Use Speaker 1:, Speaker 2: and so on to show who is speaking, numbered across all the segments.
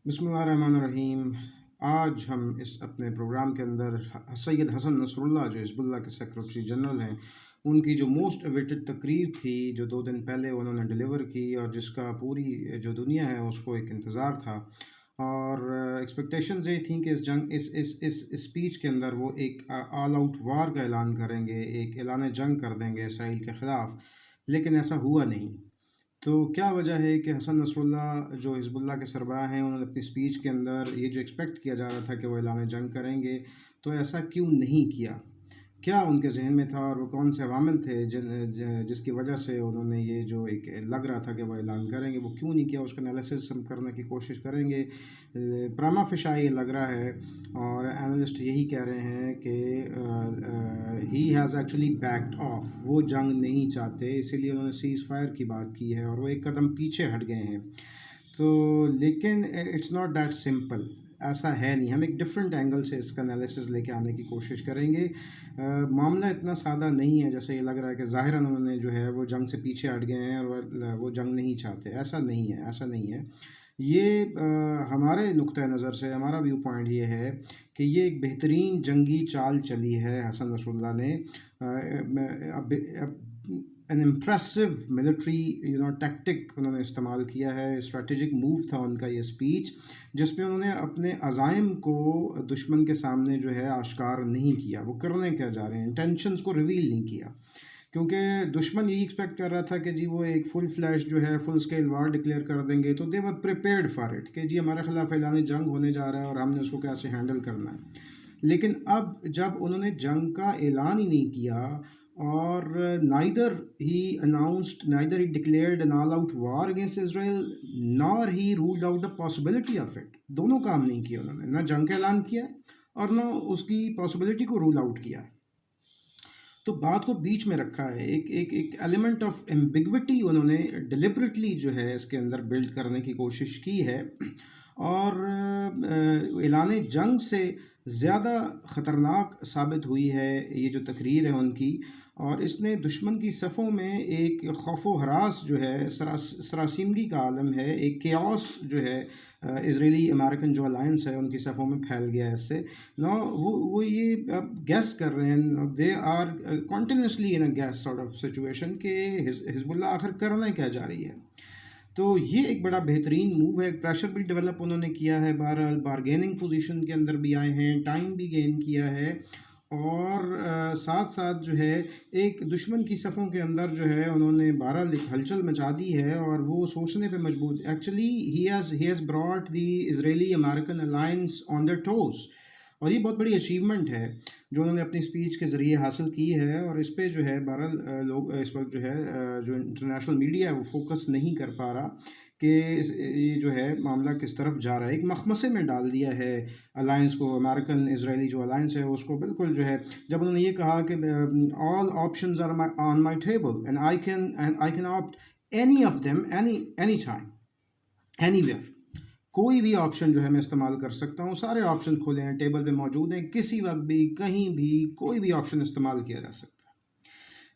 Speaker 1: बिस्मिल्लाहिर्रहमानिर्रहीम। आज हम इस अपने प्रोग्राम के अंदर सैयद हसन नसरुल्लाह जो हिज़्बुल्लाह के सेक्रेटरी जनरल हैं, उनकी जो मोस्ट अवेटेड तकरीर थी जो 2 दिन पहले उन्होंने डिलीवर की और जिसका पूरी जो दुनिया है उसको एक इंतज़ार था और एक्सपेक्टेशंस ये थी कि इस जंग इस स्पीच के अंदर वो एक ऑल आउट वार का ऐलान करेंगे, एक ऐलान जंग कर देंगे इसराइल के ख़िलाफ़, लेकिन ऐसा हुआ नहीं। तो क्या वजह है कि हसन नसरुल्लाह जो हिज़्बुल्लाह के सरबराह हैं, उन्होंने अपनी स्पीच के अंदर ये जो एक्सपेक्ट किया जा रहा था कि वो ऐलान जंग करेंगे, तो ऐसा क्यों नहीं किया? क्या उनके ज़हन में था और वो कौन से अवामिल थे जिसकी वजह से उन्होंने ये जो एक लग रहा था कि वो ऐलान करेंगे, वो क्यों नहीं किया? उसका एनालिसिस हम करने की कोशिश करेंगे। प्रामा फ़िशा ये लग रहा है और एनालिस्ट यही कह रहे हैं कि he has actually backed of, वो जंग नहीं चाहते, इसीलिए उन्होंने सीज़ फायर की बात की है और वो एक कदम पीछे हट गए हैं। तो लेकिन इट्स नॉट दैट सिंपल, ऐसा है नहीं। हम एक डिफरेंट एंगल से इसका एनालिसिस लेके आने की कोशिश करेंगे। मामला इतना सादा नहीं है जैसे ये लग रहा है कि ज़ाहिरन उन्होंने जो है वो जंग से पीछे हट गए हैं और वो जंग नहीं चाहते। ऐसा नहीं है, ऐसा नहीं है। ये हमारे नुक्ते नज़र से हमारा व्यू पॉइंट ये है कि ये एक बेहतरीन जंगी चाल चली है हसन नसरुल्लाह ने। एन इम्प्रेसिव मिलिट्री टैक्टिक उन्होंने इस्तेमाल किया है। स्ट्रेटेजिक मूव था उनका ये स्पीच, जिसमें उन्होंने अपने अज़ाइम को दुश्मन के सामने जो है आश्कार नहीं किया, वो करने क्या जा रहे हैं, इंटेंशंस को रिवील नहीं किया, क्योंकि दुश्मन यही एक्सपेक्ट कर रहा था कि जी वो एक फुल फ्लैश जो है फुल स्केल वार डिक्लेयर कर देंगे, तो दे वर प्रिपेयर्ड फॉर इट कि जी हमारे खिलाफ ऐलान जंग होने जा रहा है और हमने उसको कैसे हैंडल करना है। लेकिन अब जब उन्होंने जंग का ऐलान ही नहीं किया और नाइदर ही declared an all out war against Israel nor ही ruled out the possibility of it, दोनों काम नहीं किए उन्होंने, ना जंग का ऐलान किया और ना उसकी पॉसिबिलिटी को रूल आउट किया। तो बात को बीच में रखा है, एक एलिमेंट ऑफ एम्बिग्विटी उन्होंने डिलिबरेटली जो है इसके अंदर बिल्ड करने की कोशिश की है और ऐलान जंग से ज़्यादा ख़तरनाक साबित हुई है ये जो तकरीर है उनकी, और इसने दुश्मन की सफ़ों में एक खौफ व हरास जो है सरासीमगी का आलम है, एक केओस जो है इजरायली अमेरिकन जो अलायंस है उनकी सफ़ों में फैल गया है इससे। नो वो ये अब गैस कर रहे हैं, they are continuously in a guess sort of situation कि हिजबुल्लाह आखिर करना क्या जा रही है। तो ये एक बड़ा बेहतरीन मूव है, प्रेशर भी डेवलप उन्होंने किया है, बहरहाल बारगेनिंग पोजीशन के अंदर भी आए हैं, टाइम भी गेन किया है और साथ साथ जो है एक दुश्मन की सफ़ों के अंदर जो है उन्होंने बहरहाल एक हलचल मचा दी है और वो सोचने पे मजबूर, actually he has brought the Israeli American alliance on the toes, और ये बहुत बड़ी अचीवमेंट है जो उन्होंने अपनी स्पीच के ज़रिए हासिल की है। और इस पे जो है बहरहाल लोग इस वक्त जो है जो इंटरनेशनल मीडिया है वो फोकस नहीं कर पा रहा कि ये जो है मामला किस तरफ जा रहा है। एक मखमसे में डाल दिया है अलायंस को, अमेरिकन इसराइली जो अलायंस है उसको बिल्कुल जो है, जब उन्होंने ये कहा कि all options are on my table and I can opt any of them any time anywhere, कोई भी ऑप्शन जो है मैं इस्तेमाल कर सकता हूँ, सारे ऑप्शन खुले हैं, टेबल पे मौजूद हैं, किसी वक्त भी कहीं भी कोई भी ऑप्शन इस्तेमाल किया जा सकता है।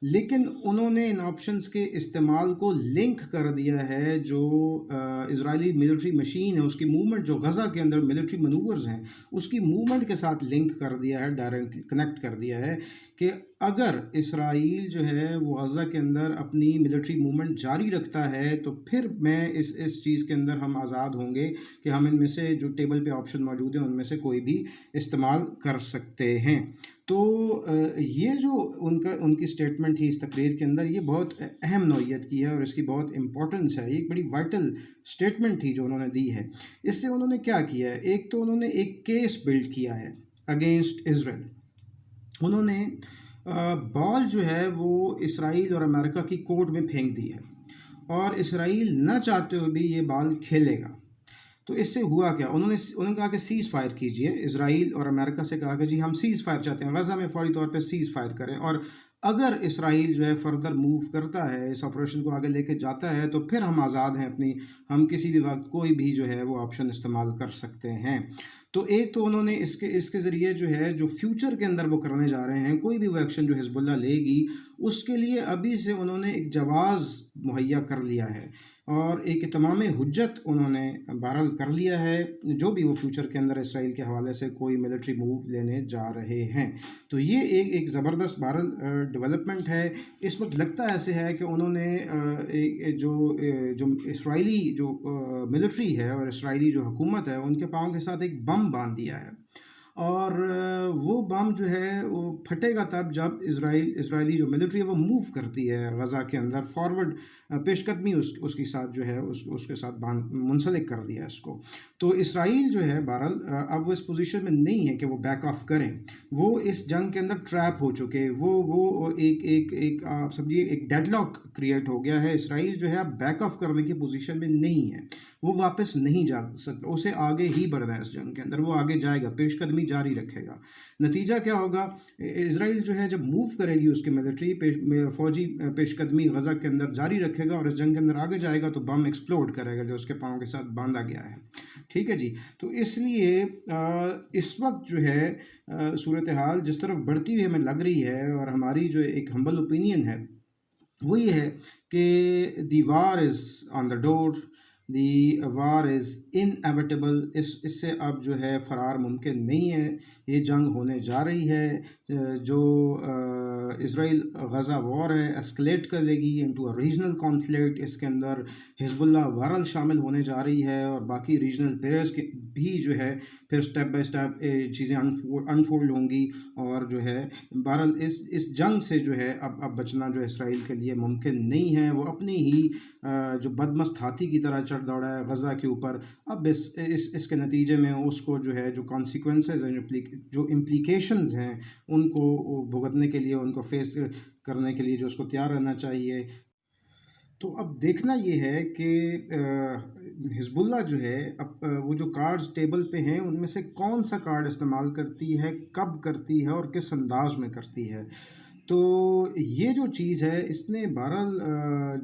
Speaker 1: लेकिन उन्होंने इन ऑप्शंस के इस्तेमाल को लिंक कर दिया है जो इजरायली मिलिट्री मशीन है उसकी मूवमेंट, जो गज़ा के अंदर मिलिट्री मनूवर्स हैं उसकी मूवमेंट के साथ लिंक कर दिया है, डायरेक्ट कनेक्ट कर दिया है कि अगर इसराइल जो है वो गज़ा के अंदर अपनी मिलिट्री मूवमेंट जारी रखता है तो फिर मैं इस चीज़ के अंदर हम आज़ाद होंगे कि हम इनमें से जो टेबल पे ऑप्शन मौजूद हैं उनमें से कोई भी इस्तेमाल कर सकते हैं। तो ये जो उनकी स्टेटमेंट थी इस तकरीर के अंदर, ये बहुत अहम नौइयत की है और इसकी बहुत इम्पोर्टेंस है, ये एक बड़ी वाइटल स्टेटमेंट थी जो उन्होंने दी है। इससे उन्होंने क्या किया है, एक तो उन्होंने एक केस बिल्ड किया है अगेंस्ट इसराइल। उन्होंने बॉल जो है वो इसराइल और अमेरिका की कोर्ट में फेंक दी है और इसराइल न चाहते हुए भी ये बॉल खेलेगा। तो इससे हुआ क्या, उन्होंने कहा कि सीज़ फायर कीजिए, इसराइल और अमेरिका से कहा कि जी हम सीज़ फायर चाहते हैं, गज़ा में फौरी तौर पे सीज़ फायर करें, और अगर इसराइल जो है फर्दर मूव करता है, इस ऑपरेशन को आगे लेके जाता है, तो फिर हम आज़ाद हैं अपनी, हम किसी भी वक्त कोई भी जो है वो ऑप्शन इस्तेमाल कर सकते हैं। तो एक तो उन्होंने इसके ज़रिए जो है जो फ्यूचर के अंदर वो करने जा रहे हैं, कोई भी वो एक्शन जो हिजबुल्लाह लेगी उसके लिए अभी से उन्होंने एक जवाज़ मुहैया कर लिया है। اور ایک اتمام حجت انہوں نے بہرحال کر لیا ہے، جو بھی وہ فیوچر کے اندر اسرائیل کے حوالے سے کوئی ملٹری موو لینے جا رہے ہیں۔ تو یہ ایک زبردست بہرحال ڈیولپمنٹ ہے۔ اس وقت لگتا ایسے ہے کہ انہوں نے جو اسرائیلی جو ملٹری ہے اور اسرائیلی جو حکومت ہے ان کے پاؤں کے ساتھ ایک بم باندھ دیا ہے، اور وہ بم جو ہے وہ پھٹے گا تب جب اسرائیلی جو ملٹری ہے وہ موو کرتی ہے غزہ کے اندر فارورڈ، پیش قدمی اس کے ساتھ جو ہے اس کے ساتھ منسلک کر دیا اس کو۔ تو اسرائیل جو ہے بہرحال اب وہ اس پوزیشن میں نہیں ہے کہ وہ بیک آف کریں، وہ اس جنگ کے اندر ٹریپ ہو چکے، وہ ایک آپ سمجھیے ایک ڈیڈ لاک کریٹ ہو گیا ہے۔ اسرائیل جو ہے اب بیک آف کرنے کی پوزیشن میں نہیں ہے، وہ واپس نہیں جا سکتا، اسے آگے ہی بڑھنا ہے اس جنگ کے اندر، وہ آگے جائے گا، پیش قدمی جاری رکھے گا۔ نتیجہ کیا ہوگا؟ اسرائیل جو ہے جب موو کرے گی اس کی ملٹری فوجی پیش قدمی غزہ کے اندر جاری رکھے گا اور اس جنگ کے اندر آگے جائے گا تو بم ایکسپلوڈ کرے گا جو اس کے پاؤں کے ساتھ باندھا گیا ہے۔ ٹھیک ہے جی، تو اس لیے اس وقت جو ہے صورتحال جس طرف بڑھتی ہوئی ہمیں لگ رہی ہے، اور ہماری جو ایک ہمبل اوپینین ہے وہ یہ ہے کہ دی وار از آن دا ڈور، دی وار از انیویٹیبل، اس سے اب جو ہے فرار ممکن نہیں ہے، یہ جنگ ہونے جا رہی ہے۔ جو اسرائیل غزہ وار ہے اسکلیٹ کر لے گی انٹو اے ریجنل کانفلکٹ، اس کے اندر حزب اللہ بہرحال شامل ہونے جا رہی ہے، اور باقی ریجنل پلیئرز کے بھی جو ہے پھر سٹیپ بائی سٹیپ چیزیں انفولڈ ہوں گی، اور جو ہے بہرحال اس جنگ سے جو ہے اب بچنا جو اسرائیل کے لیے ممکن نہیں ہے۔ وہ اپنی ہی جو بدمست ہاتھی کی طرح چڑھ دوڑا ہے غزہ کے اوپر، اب اس کے نتیجے میں اس کو جو ہے جو کانسیکوینسز ہیں، جو امپلیکیشنز ہیں، ان کو بھگتنے کے لیے، ان کو فیس کرنے کے لیے جو اس کو تیار رہنا چاہیے۔ تو اب دیکھنا یہ ہے کہ حزب اللہ جو ہے اب وہ جو کارڈز ٹیبل پہ ہیں ان میں سے کون سا کارڈ استعمال کرتی ہے، کب کرتی ہے، اور کس انداز میں کرتی ہے۔ تو یہ جو چیز ہے اس نے بہرحال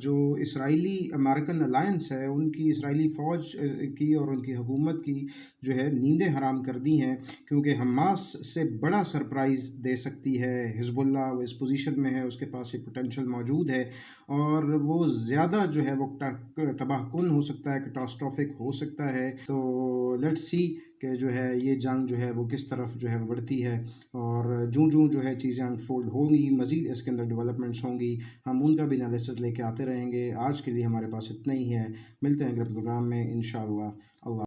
Speaker 1: جو اسرائیلی امریکن الائنس ہے ان کی، اسرائیلی فوج کی اور ان کی حکومت کی جو ہے نیندیں حرام کر دی ہیں، کیونکہ حماس سے بڑا سرپرائز دے سکتی ہے حزب اللہ، وہ اس پوزیشن میں ہے، اس کے پاس یہ پوٹینشیل موجود ہے، اور وہ زیادہ جو ہے وہ تباہ کن ہو سکتا ہے، کیٹاسٹرافک ہو سکتا ہے۔ تو لیٹس سی کہ جو ہے یہ جنگ جو ہے وہ کس طرف جو ہے بڑھتی ہے، اور جوں جو ہے چیزیں انفولڈ ہوں گی، مزید اس کے اندر ڈیولپمنٹس ہوں گی، ہم ان کا بھی انالیسس لے کے آتے رہیں گے۔ آج کے لیے ہمارے پاس اتنا ہی ہے، ملتے ہیں اگلے پروگرام میں انشاءاللہ۔ اللہ